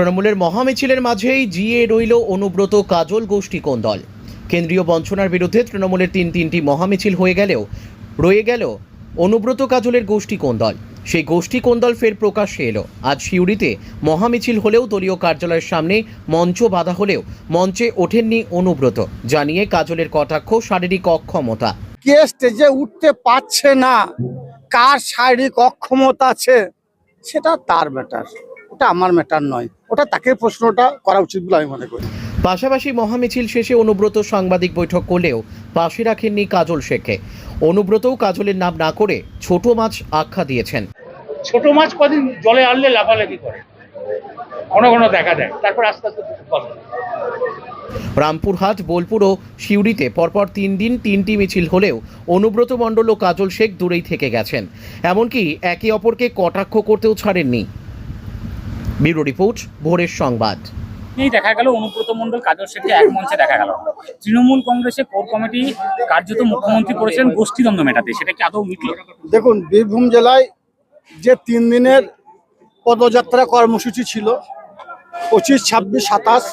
তৃণমূলের মহামিছিলের মাঝেই জিয়ে রইল অনুব্রত কাজল গোষ্ঠী কোন্দল। কেন্দ্রীয় বঞ্চনার বিরুদ্ধে তৃণমূলের তিনটি মহামিছিল হয়ে গেলেও রয়ে গেল অনুব্রত কাজলের গোষ্ঠী কোন্দল। সেই গোষ্ঠী কোন্দল ফের প্রকাশ্যে এলো। আজ সিউড়িতে মহামিছিল হলেও দলীয় কার্যালয়ের সামনে মঞ্চ বাঁধা হলেও মঞ্চে ওঠেননি অনুব্রত, জানিয়ে কাজলের কটাক্ষ শারীরিক অক্ষমতা। কে স্টেজে উঠতে পারছে না, কার শারীরিক অক্ষমতা আছে সেটা তার ম্যাটার, ওটা আমার ম্যাটার নয়। ওটা তাকে প্রশ্নটা করা উচিত বলে আমি মনে করি। পাশাপাশি মহামিছিল শেষে অনুব্রত সাংবাদিক বৈঠক করলেও পাশে রাখেননি কাজল শেখকে। অনুব্রতও কাজলের নাম না করে ছোট মাছ আখ্যা দিয়েছেন। ছোট মাছ কদিন জলে আনলে লাফালাফি করে, ঘন ঘন দেখা দেয়, তারপর আস্তে আস্তে কথা। রামপুরহাট, বোলপুর ও সিউড়িতে পরপর 3 দিন 3টি মিছিল হলেও অনুব্রত মণ্ডল ও কাজল শেখ দূরেই থেকে গেছেন। এমনকি একে অপরকে কটাক্ষ করতেও ছাড়েননি। ব্যুরো রিপোর্ট, ভোরের সংবাদ। দেখা গেল অনুব্রত মণ্ডল কাজল শেখকে এক মঞ্চে দেখা গেল। তৃণমূল কংগ্রেসের কোর কমিটি কার্যত মুখ্যমন্ত্রী করেছেন গোষ্ঠীদ্বন্দ্ব মেটাতে, সেটা কি আদৌ মিটল? দেখুন, বীরভূম জেলায় যে 3 দিনের পদযাত্রা কর্মসূচি ছিল 25, 26, 27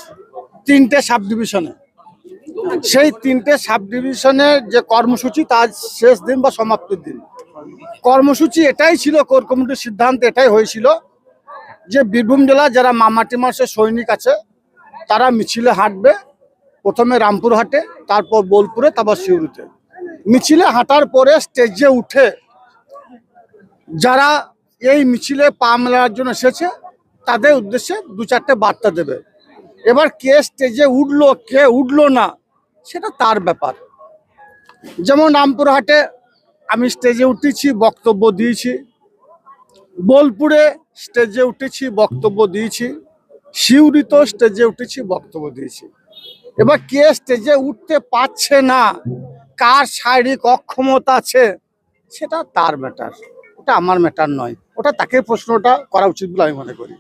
তিনটে সাব ডিভিশনে, সেই 3টে সাব ডিভিশনের যে কর্মসূচি তার শেষ দিন বা সমাপ্তির দিন কর্মসূচি এটাই ছিল। কোর কমিটির সিদ্ধান্ত এটাই হয়েছিল যে বীরভূম জেলা যারা মামাটি মাসের সৈনিক আছে তারা মিছিলে হাঁটবে, প্রথমে রামপুরহাটে, তারপর বোলপুরে, তারপর সিউড়িতে। মিছিলে হাঁটার পরে স্টেজে উঠে যারা এই মিছিলে পা মেলার জন্য এসেছে তাদের উদ্দেশ্যে 2-4টে বার্তা দেবে। এবার কে স্টেজে উঠলো কে উঠলো না সেটা তার ব্যাপার। যেমন রামপুরহাটে আমি স্টেজে উঠেছি, বক্তব্য দিয়েছি, বোলপুরে স্টেজে উঠেছি, বক্তব্য দিয়েছি, সিউড়িতেও স্টেজে উঠেছি, বক্তব্য দিয়েছি। এবার কে স্টেজে উঠতে পারছে না, কার শারীরিক অক্ষমতা আছে সেটা তার ম্যাটার, ওটা আমার ম্যাটার নয়। ওটা তাকে প্রশ্নটা করা উচিত বলে আমি মনে করি।